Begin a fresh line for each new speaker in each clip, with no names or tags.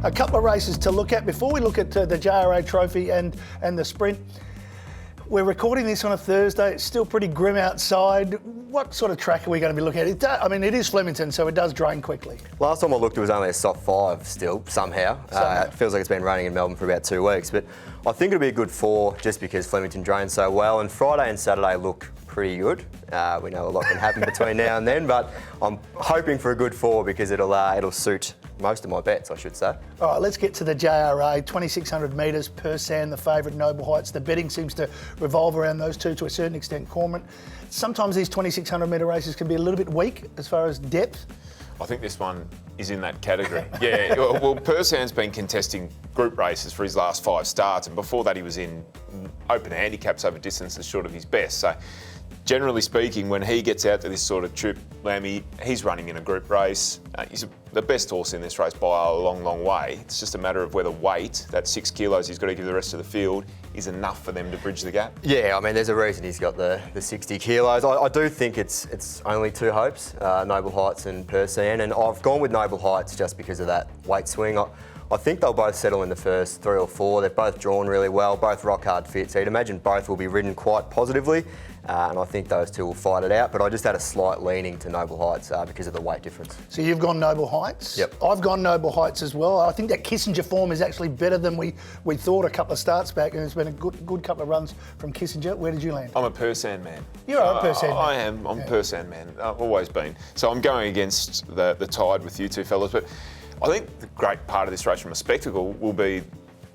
A couple of races to look at before we look at the JRA Trophy and the Sprint. We're recording this on a Thursday. It's still pretty grim outside. What sort of track are we going to be looking at? It is Flemington, so it does drain quickly.
Last time I looked, it was only a soft 5 still, somehow. It feels like it's been raining in Melbourne for about 2 weeks. But I think it'll be a good 4 just because Flemington drains so well. And Friday and Saturday look pretty good. We know a lot can happen between now and then, but I'm hoping for a good 4 because it'll suit most of my bets, I should say.
All right, let's get to the JRA. 2,600 metres per sand, the favourite, Noble Heights. The betting seems to revolve around those two to a certain extent. Cormorant. Sometimes these 2,600 metre races can be a little bit weak as far as depth.
I think this one is in that category. Yeah, well, Persand's been contesting group races for his last 5 starts, and before that he was in open handicaps over distances short of his best. So, generally speaking, when he gets out to this sort of trip, Lammy, he's running in a group race. He's the best horse in this race by a long, long way. It's just a matter of whether weight, that 6 kilos he's got to give the rest of the field, is enough for them to bridge the gap. Yeah,
there's a reason he's got the 60 kilos. I do think it's only 2 hopes, Noble Heights and Persand, and I've gone with Noble Heights just because of that weight swing. I think they'll both settle in the first 3 or 4. They've both drawn really well, both rock hard fit, so you'd imagine both will be ridden quite positively. And I think those two will fight it out, but I just had a slight leaning to Noble Heights because of the weight difference.
So you've gone Noble Heights?
Yep.
I've gone Noble Heights as well. I think that Kissinger form is actually better than we thought a couple of starts back, and it's been a good couple of runs from Kissinger. Where did you land?
I'm a Persand man.
You're a Persand man.
I am. I'm a Persand man. I've always been. So I'm going against the tide with you two fellas, but I think the great part of this race from a spectacle will be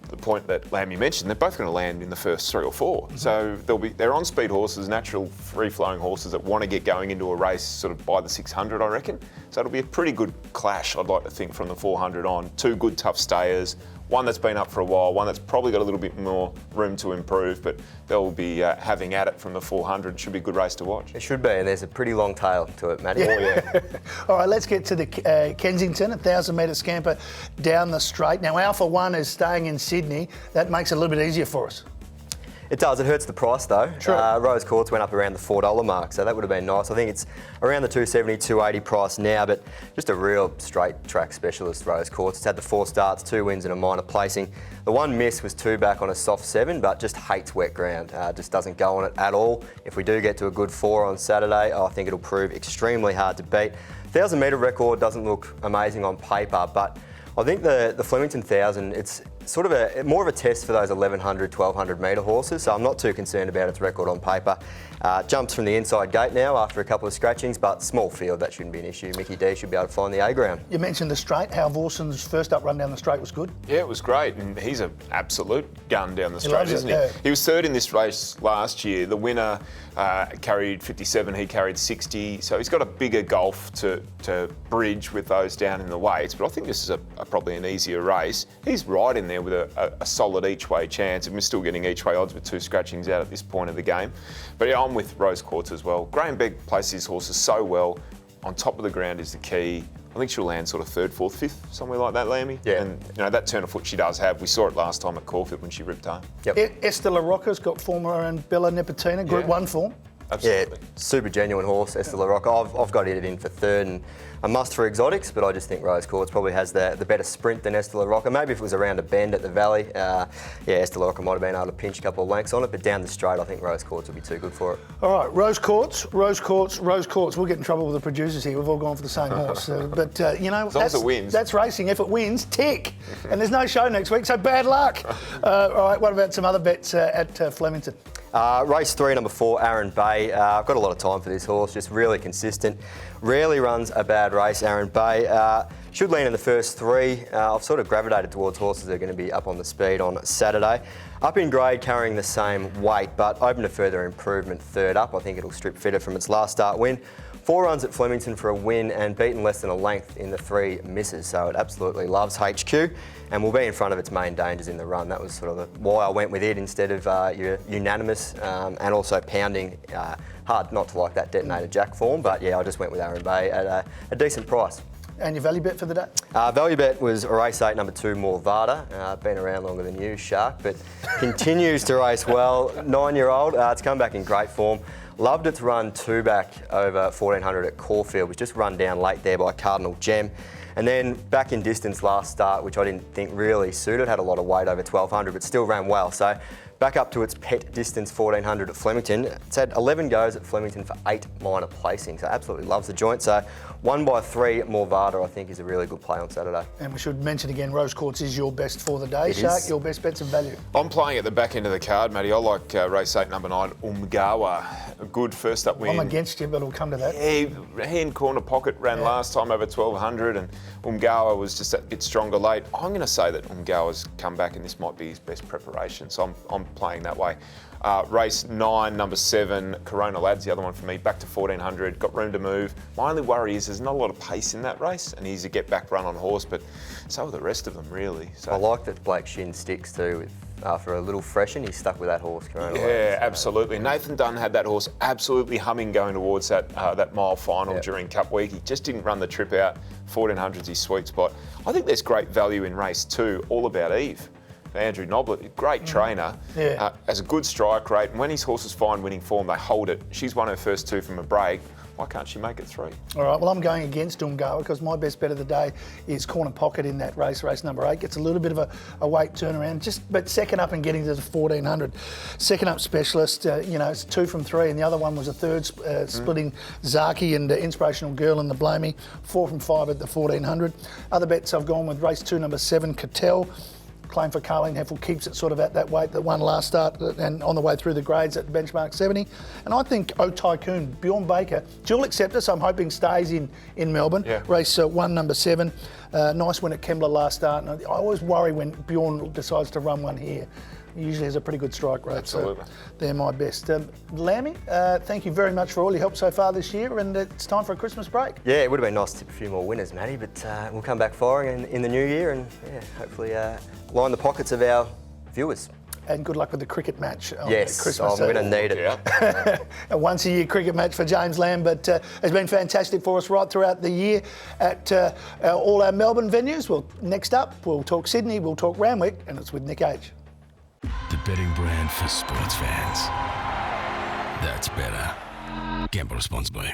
the point that Lammy mentioned. They're both going to land in the first 3 or 4. Mm-hmm. So they're on-speed horses, natural free-flowing horses that want to get going into a race sort of by the 600, I reckon. So it'll be a pretty good clash, I'd like to think, from the 400 on. 2 good, tough stayers. One that's been up for a while, one that's probably got a little bit more room to improve, but they'll be having at it from the 400. Should be a good race to watch.
It should be, and there's a pretty long tail to it, Matty.
Yeah. Oh, yeah. All right, let's get to the Kensington, 1,000-metre scamper down the straight. Now, Alpha One is staying in Sydney. That makes it a little bit easier for us.
It does. It hurts the price though.
True.
Rose Quartz went up around the $4 mark, so that would have been nice. I think it's around the $270, $280 price now, but just a real straight track specialist, Rose Quartz. It's had the 4 starts, 2 wins and a minor placing. The one miss was 2 back on a soft 7, but just hates wet ground. Just doesn't go on it at all. If we do get to a good 4 on Saturday, I think it'll prove extremely hard to beat. 1,000-metre record doesn't look amazing on paper, but I think the Flemington 1,000, it's sort of more of a test for those 1,100, 1,200 metre horses, so I'm not too concerned about its record on paper. Jumps from the inside gate now after a couple of scratchings, but small field, that shouldn't be an issue. Mickey D should be able to find the A-ground.
You mentioned the straight. Hal Vorson's first up run down the straight was good.
Yeah, it was great, and he's an absolute gun down the straight, isn't he?
Yeah.
He was 3rd in this race last year. The winner carried 57, he carried 60, so he's got a bigger gulf to bridge with those down in the weights, but I think this is probably an easier race. He's right in there with a solid each-way chance, and we're still getting each-way odds with 2 scratchings out at this point of the game. But yeah, I'm with Rose Quartz as well. Graham Begg places his horses so well. On top of the ground is the key. I think she'll land sort of 3rd, 4th, 5th, somewhere like that, Lammy.
Yeah.
And that turn of foot she does have. We saw it last time at Caulfield when she ripped home.
Yep.
Esther La Rocca's got former and Bella Nipotina, Group 1 form.
Absolutely.
Yeah, super genuine horse, Esther La Rocca. I've got it in for 3rd and a must for exotics, but I just think Rose Quartz probably has the better sprint than Esther La Rocca. Maybe if it was around a bend at the Valley, Esther La Rocca might have been able to pinch a couple of lengths on it, but down the straight, I think Rose Quartz would be too good for it.
All right, Rose Quartz. We'll get in trouble with the producers here. We've all gone for the same horse. But,
as long as it wins.
That's racing. If it wins, tick. And there's no show next week, so bad luck. All right, what about some other bets at Flemington?
Race 3, number 4, Aaron Bay. I've got a lot of time for this horse, just really consistent. Rarely runs a bad race, Aaron Bay. Should land in the first 3. I've sort of gravitated towards horses that are going to be up on the speed on Saturday. Up in grade, carrying the same weight, but open to further improvement 3rd up. I think it'll strip fitter from its last start win. 4 runs at Flemington for a win and beaten less than a length in the 3 misses, so it absolutely loves HQ and will be in front of its main dangers in the run. That was sort of why I went with it instead of your unanimous and also pounding. Hard not to like that Detonator Jack form, but yeah, I just went with Aaron Bay at a decent price.
And your value bet for the day?
Value bet was race 8, number 2, Morvada. Been around longer than you, Shark, but continues to race well. 9-year-old, it's come back in great form. Loved its run 2 back over 1400 at Caulfield. Was just run down late there by Cardinal Gem. And then back in distance last start, which I didn't think really suited, had a lot of weight over 1200, but still ran well. So back up to its pet distance 1400 at Flemington. It's had 11 goes at Flemington for 8 minor placings. So absolutely loves the joint. So 1x3 Morvada, I think, is a really good play on Saturday.
And we should mention again, Rose Quartz is your best for the day.
It
Shark,
is.
your best bets of value.
I'm playing at the back end of the card, Matty. I like race 8, number 9, Umgawa. A good first up win.
I'm against you, but we'll come to that.
He in corner pocket ran last time over 1200, and Umgawa was just a bit stronger late. I'm going to say that Umgawa's come back, and this might be his best preparation, so I'm playing that way. Race 9, number 7, Corona Lads, the other one for me, back to 1400, got room to move. My only worry is there's not a lot of pace in that race, and he's a get-back run on horse, but so are the rest of them, really. So
I like that Black Shin sticks too. After a little freshen, he's stuck with that horse, Corona.
yeah, absolutely. Nathan Dunn had that horse absolutely humming going towards that mile final during Cup Week. He just didn't run the trip out. 1400's his sweet spot. I think there's great value in race 2, All About Eve. Andrew Noblet, great trainer, has a good strike rate, and when his horses find winning form, they hold it. She's won her first 2 from a break. Why can't she make it 3?
All right, well, I'm going against Umgawa because my best bet of the day is corner pocket in that race number 8. Gets a little bit of a weight turnaround, but second up and getting to the 1400. Second up specialist, it's 2 from 3, and the other one was a third, splitting Zaki and Inspirational Girl in the Blamey. 4 from 5 at the 1400. Other bets I've gone with race 2, number 7, Cattell. Claim for Carleen Heffel keeps it sort of at that weight that won last start and on the way through the grades at benchmark 70. And I think O Tycoon, Bjorn Baker, dual acceptor, so I'm hoping stays in Melbourne. Yeah. Race 1, number 7. Nice win at Campbell last start. And I always worry when Bjorn decides to run one here. He usually has a pretty good strike rate.
Absolutely.
So they're my best. Lammy, thank you very much for all your help so far this year, and it's time for a Christmas break.
Yeah, it would have been nice to tip a few more winners, Matty, but we'll come back firing in the new year and hopefully line the pockets of our viewers.
And good luck with the cricket match on
yes,
Christmas.
I'm going to need it.
A once-a-year cricket match for James Lamb, but it's been fantastic for us right throughout the year at all our Melbourne venues. Well, next up, we'll talk Sydney, we'll talk Randwick, and it's with Nick H.
The betting brand for sports fans. That's better. Gamble responsibly.